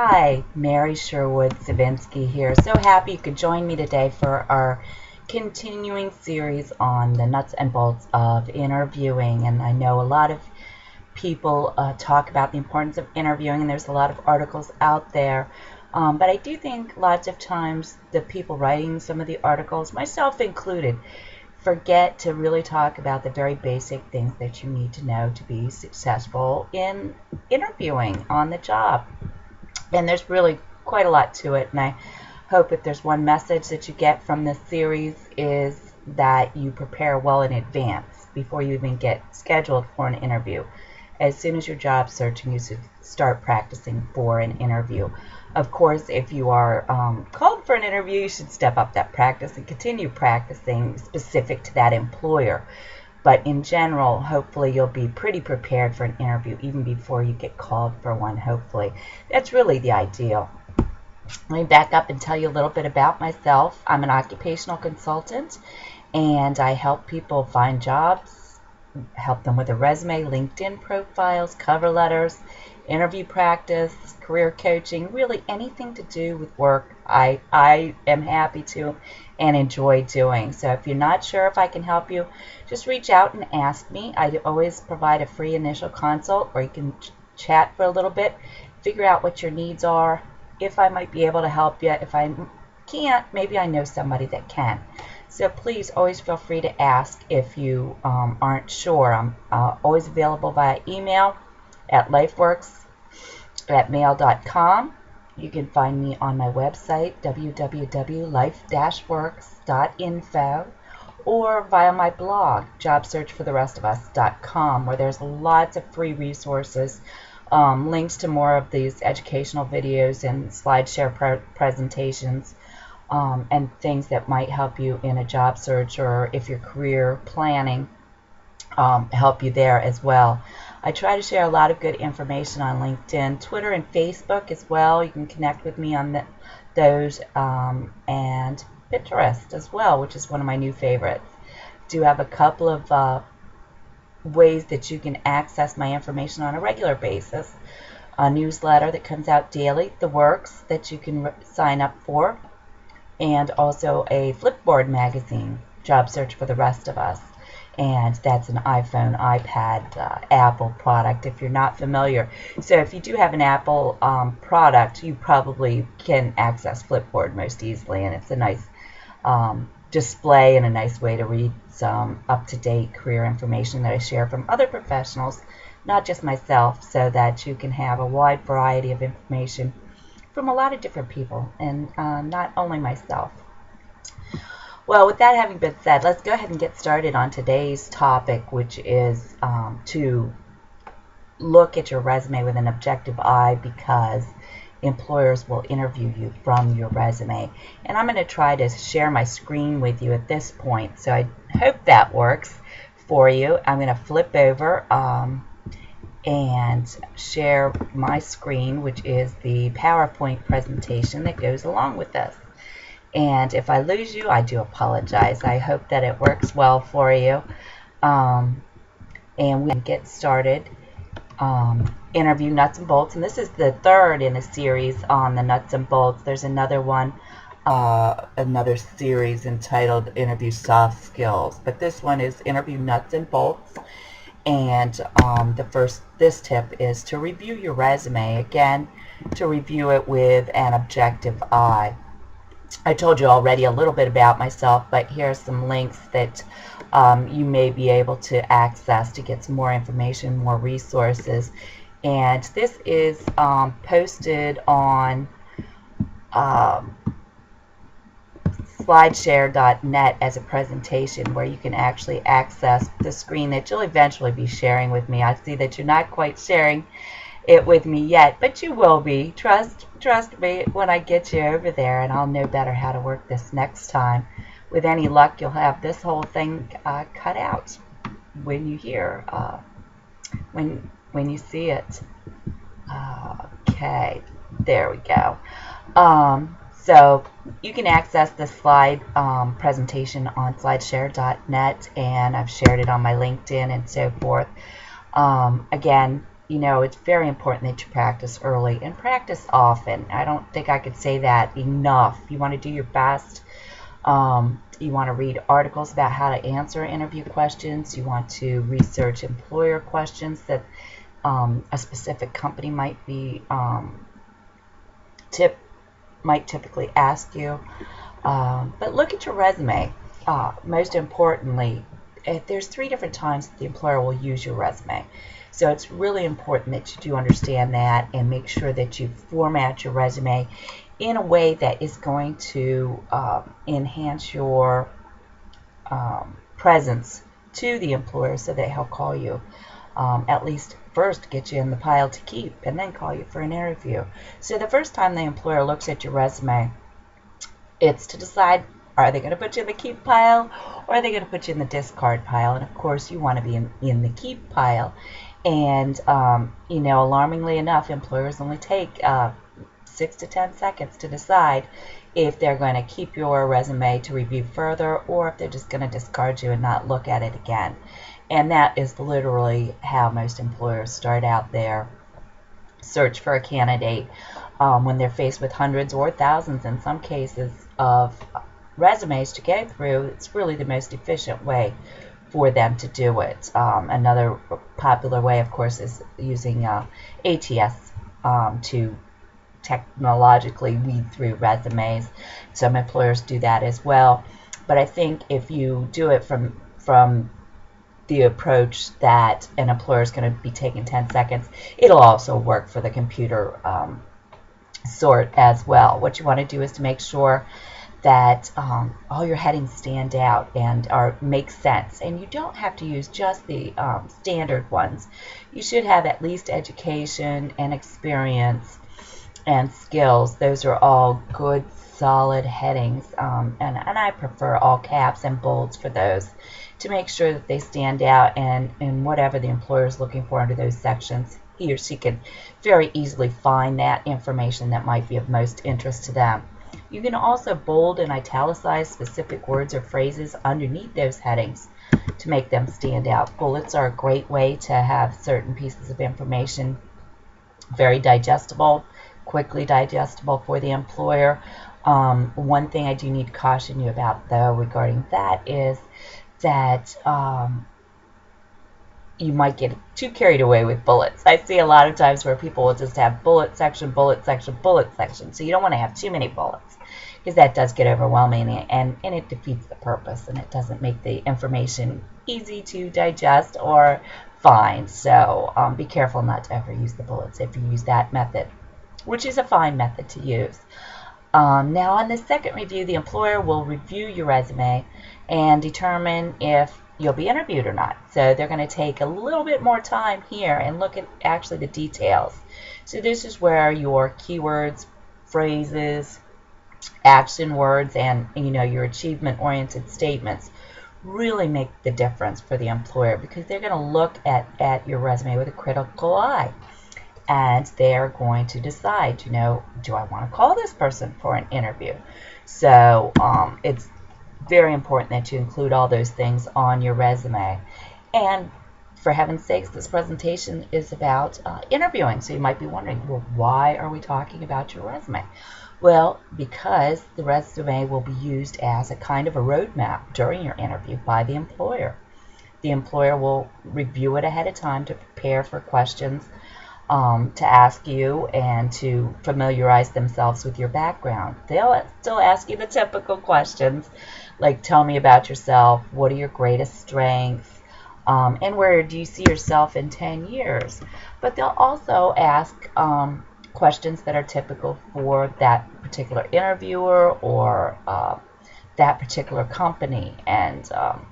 Hi, Mary Sherwood Savinsky here. So happy you could join me today for our continuing series on the nuts and bolts of interviewing. And I know a lot of people talk about the importance of interviewing, and there's a lot of articles out there. But I do think lots of times the people writing some of the articles, myself included, forget to really talk about the very basic things that you need to know to be successful in interviewing on the job. And there's really quite a lot to it, and I hope if there's one message that you get from this series is that you prepare well in advance before you even get scheduled for an interview. As soon as you're job searching, you should start practicing for an interview. Of course, if you are called for an interview, you should step up that practice and continue practicing specific to that employer. But in general, hopefully you'll be pretty prepared for an interview even before you get called for one, hopefully. That's really the ideal. Let me back up and tell you a little bit about myself. I'm an occupational consultant, and I help people find jobs, help them with a resume, LinkedIn profiles, cover letters, interview practice, career coaching, really anything to do with work. I am happy to and enjoy doing. So if you're not sure if I can help you, just reach out and ask me. I always provide a free initial consult where you can chat for a little bit, figure out what your needs are, if I might be able to help you. If I can't, maybe I know somebody that can. So please always feel free to ask if you aren't sure. I'm always available via email at lifeworks@mail.com. You can find me on my website, www.life-works.info, or via my blog, jobsearchfortherestofus.com, where there's lots of free resources, links to more of these educational videos and SlideShare presentations, and things that might help you in a job search, or if you're career planning, help you there as well. I try to share a lot of good information on LinkedIn, Twitter, and Facebook as well. You can connect with me on those, and Pinterest as well, which is one of my new favorites. I do have a couple of ways that you can access my information on a regular basis. A newsletter that comes out daily, The Works, that you can sign up for, and also a Flipboard magazine, Job Search for the Rest of Us. And that's an iPhone, iPad, Apple product if you're not familiar. So if you do have an Apple product, you probably can access Flipboard most easily, and it's a nice display and a nice way to read some up-to-date career information that I share from other professionals, not just myself, so that you can have a wide variety of information from a lot of different people, and not only myself. Well, with that having been said, let's go ahead and get started on today's topic, which is to look at your resume with an objective eye, because employers will interview you from your resume. And I'm going to try to share my screen with you at this point, so I hope that works for you. I'm going to flip over and share my screen, which is the PowerPoint presentation that goes along with this. And if I lose you, I do apologize. I hope that it works well for you. And we can get started. Interview nuts and bolts. And this is the third in a series on the nuts and bolts. There's another one, another series entitled Interview Soft Skills. But this one is Interview Nuts and Bolts. And this tip is to review your resume. Again, to review it with an objective eye. I told you already a little bit about myself, but here are some links that you may be able to access to get some more information, more resources. And this is posted on slideshare.net as a presentation, where you can actually access the screen that you'll eventually be sharing with me. I see that you're not quite sharing it with me yet, but you will be. Trust me when I get you over there, and I'll know better how to work this next time. With any luck, you'll have this whole thing cut out when you hear, when you see it. Okay, there we go. So you can access the slide presentation on slideshare.net, and I've shared it on my LinkedIn and so forth. Again, you know, it's very important that you practice early and practice often. I don't think I could say that enough. You want to do your best. You want to read articles about how to answer interview questions. You want to research employer questions that a specific company might be typically ask you. But look at your resume. Most importantly, there's 3 different times that the employer will use your resume. So it's really important that you do understand that and make sure that you format your resume in a way that is going to enhance your presence to the employer so that he'll call you. At least first get you in the pile to keep and then call you for an interview. So the first time the employer looks at your resume, it's to decide, are they going to put you in the keep pile or are they going to put you in the discard pile? And of course you want to be in the keep pile. And you know, alarmingly enough, employers only take 6 to 10 seconds to decide if they're going to keep your resume to review further or if they're just going to discard you and not look at it again. And that is literally how most employers start out their search for a candidate when they're faced with hundreds or thousands in some cases of resumes to go through. It's really the most efficient way for them to do it. Another popular way, of course, is using ATS to technologically weed through resumes. Some employers do that as well. But I think if you do it from the approach that an employer is going to be taking 10 seconds, it'll also work for the computer sort as well. What you want to do is to make sure that all your headings stand out and make sense. And you don't have to use just the standard ones. You should have at least education and experience and skills. Those are all good, solid headings. And I prefer all caps and bolds for those to make sure that they stand out, and whatever the employer is looking for under those sections, he or she can very easily find that information that might be of most interest to them. You can also bold and italicize specific words or phrases underneath those headings to make them stand out. Bullets are a great way to have certain pieces of information very digestible, quickly digestible for the employer. One thing I do need to caution you about, though, regarding that is that you might get too carried away with bullets. I see a lot of times where people will just have bullet section, bullet section, bullet section. So you don't want to have too many bullets because that does get overwhelming and it defeats the purpose and it doesn't make the information easy to digest or find. So be careful not to ever use the bullets if you use that method, which is a fine method to use. Now on the second review, the employer will review your resume and determine if you'll be interviewed or not. So they're going to take a little bit more time here and look at actually the details. So this is where your keywords, phrases, action words, and you know, your achievement-oriented statements really make the difference for the employer, because they're going to look at your resume with a critical eye. And they're going to decide, you know, do I want to call this person for an interview? So it's very important that you include all those things on your resume. And for heaven's sakes, this presentation is about interviewing. So you might be wondering, well, why are we talking about your resume? Well, because the resume will be used as a kind of a roadmap during your interview by the employer. The employer will review it ahead of time to prepare for questions to ask you and to familiarize themselves with your background. They'll still ask you the typical questions like, tell me about yourself, what are your greatest strengths, and where do you see yourself in 10 years? But they'll also ask questions that are typical for that particular interviewer or that particular company. And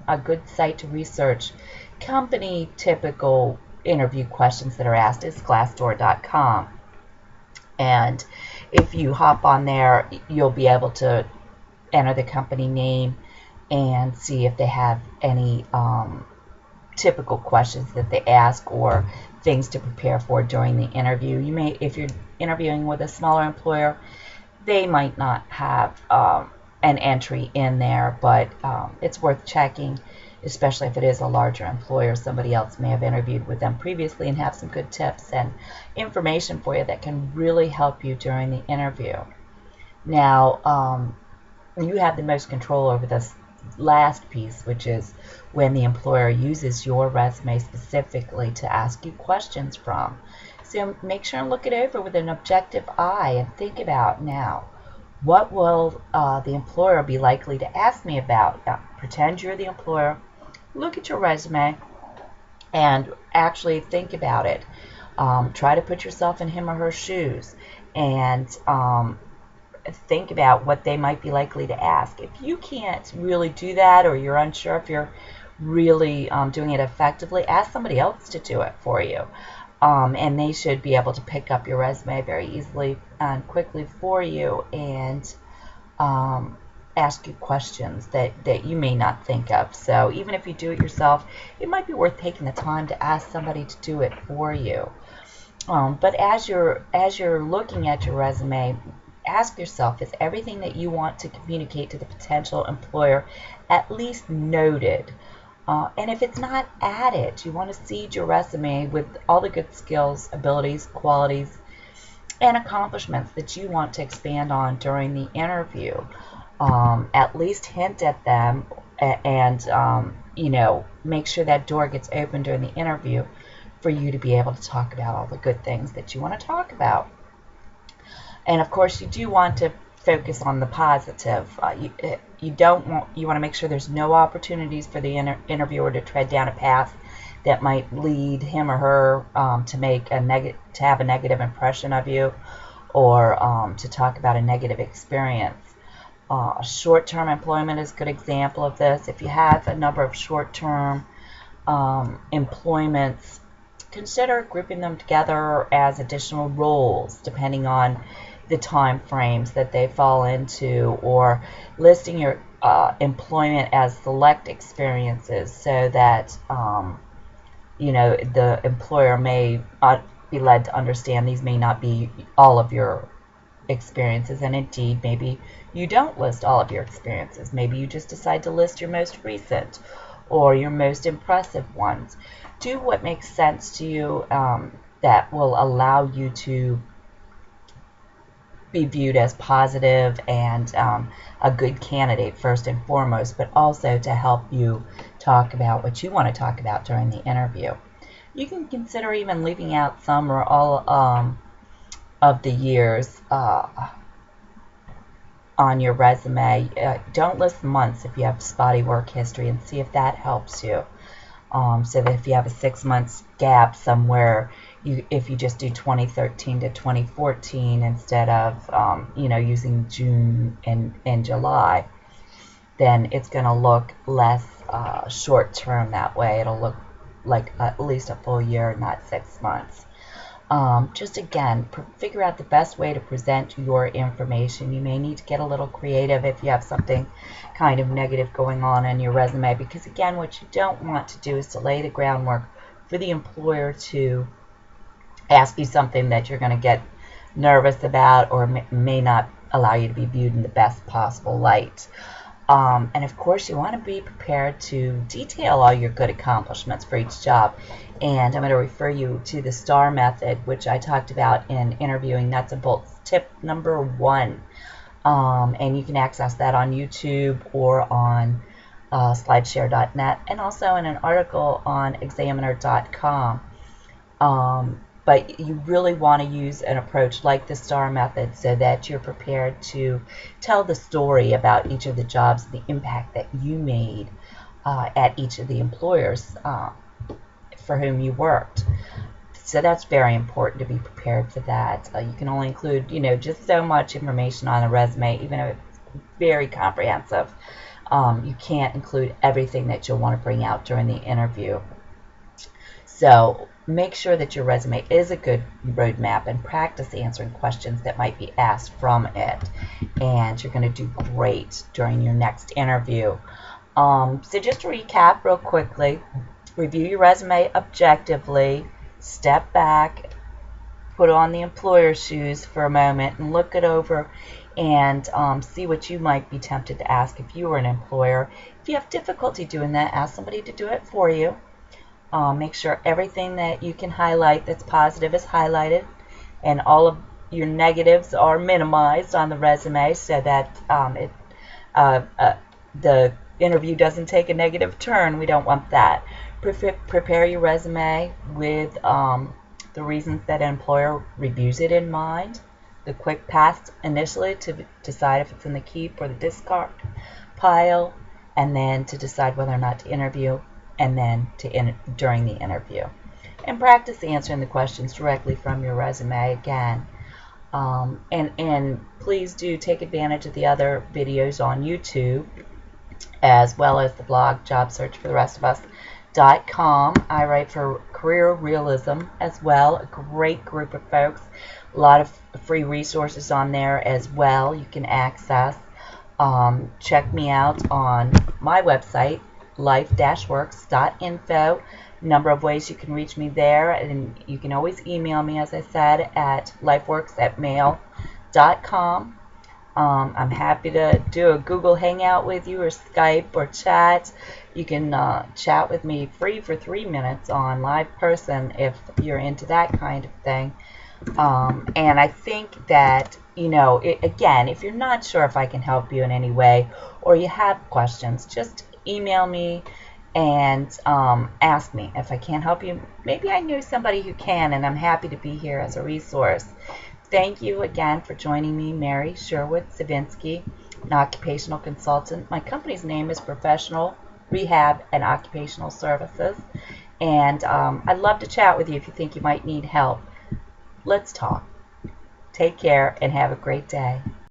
a good site to research company typical interview questions that are asked is Glassdoor.com. And if you hop on there, you'll be able to enter the company name and see if they have any typical questions that they ask or things to prepare for during the interview. You may, if you're interviewing with a smaller employer, they might not have an entry in there, but it's worth checking, especially if it is a larger employer. Somebody else may have interviewed with them previously and have some good tips and information for you that can really help you during the interview. Now, you have the most control over this last piece, which is when the employer uses your resume specifically to ask you questions from. So make sure and look it over with an objective eye and think about, now, what will the employer be likely to ask me about? Pretend you're the employer, look at your resume, and actually think about it. Try to put yourself in him or her shoes, and think about what they might be likely to ask. If you can't really do that, or you're unsure if you're really doing it effectively, ask somebody else to do it for you. And they should be able to pick up your resume very easily and quickly for you, and ask you questions that you may not think of. So even if you do it yourself, it might be worth taking the time to ask somebody to do it for you. But as you're looking at your resume, ask yourself, is everything that you want to communicate to the potential employer at least noted? And if it's not, add it. You want to seed your resume with all the good skills, abilities, qualities, and accomplishments that you want to expand on during the interview. At least hint at them, and make sure that door gets open during the interview for you to be able to talk about all the good things that you want to talk about. And of course, you do want to focus on the positive. You want to make sure there's no opportunities for the interviewer to tread down a path that might lead him or her to have a negative impression of you, or to talk about a negative experience. Short-term employment is a good example of this. If you have a number of short-term employments, consider grouping them together as additional roles depending on the time frames that they fall into, or listing your employment as select experiences, so that the employer may be led to understand these may not be all of your experiences, and indeed maybe you don't list all of your experiences. Maybe you just decide to list your most recent or your most impressive ones. Do what makes sense to you, that will allow you to be viewed as positive and a good candidate first and foremost, but also to help you talk about what you want to talk about during the interview. You can consider even leaving out some or all of the years on your resume. Don't list months if you have spotty work history, and see if that helps you. So that if you have a 6 months gap somewhere, if you just do 2013 to 2014 instead of using June and July, then it's going to look less short term that way. It'll look like at least a full year, not 6 months. Just again, figure out the best way to present your information. You may need to get a little creative if you have something kind of negative going on in your resume, because again, what you don't want to do is to lay the groundwork for the employer to ask you something that you're going to get nervous about, or may not allow you to be viewed in the best possible light. And of course, you want to be prepared to detail all your good accomplishments for each job. And I'm going to refer you to the STAR method, which I talked about in Interviewing Nuts and Bolts tip number 1. And you can access that on YouTube or on slideshare.net, and also in an article on examiner.com. But you really want to use an approach like the STAR method so that you're prepared to tell the story about each of the jobs, the impact that you made at each of the employers for whom you worked. So that's very important to be prepared for that. You can only include, just so much information on a resume, even if it's very comprehensive. You can't include everything that you'll want to bring out during the interview. So make sure that your resume is a good roadmap, and practice answering questions that might be asked from it. And you're going to do great during your next interview. So just to recap real quickly, review your resume objectively, step back, put on the employer's shoes for a moment, and look it over and see what you might be tempted to ask if you were an employer. If you have difficulty doing that, ask somebody to do it for you. Make sure everything that you can highlight that's positive is highlighted, and all of your negatives are minimized on the resume so that the interview doesn't take a negative turn. We don't want that. Prepare your resume with the reasons that an employer reviews it in mind, the quick pass initially to decide if it's in the keep or the discard pile, and then to decide whether or not to interview, and then during the interview. And practice answering the questions directly from your resume again. And please do take advantage of the other videos on YouTube, as well as the blog JobSearchForTheRestOfUs.com. I write for Career Realism as well, a great group of folks. A lot of free resources on there as well you can access. Check me out on my website, life-works.info. Number of ways you can reach me there, and you can always email me, as I said, at lifeworks@mail.com. I'm happy to do a Google Hangout with you, or Skype, or chat. You can chat with me free for 3 minutes on Live Person if you're into that kind of thing. And I think that, again, if you're not sure if I can help you in any way, or you have questions, just email me and ask me. If I can't help you, maybe I know somebody who can, and I'm happy to be here as a resource. Thank you again for joining me, Mary Sherwood-Savinsky, an occupational consultant. My company's name is Professional Rehab and Occupational Services, and I'd love to chat with you if you think you might need help. Let's talk. Take care and have a great day.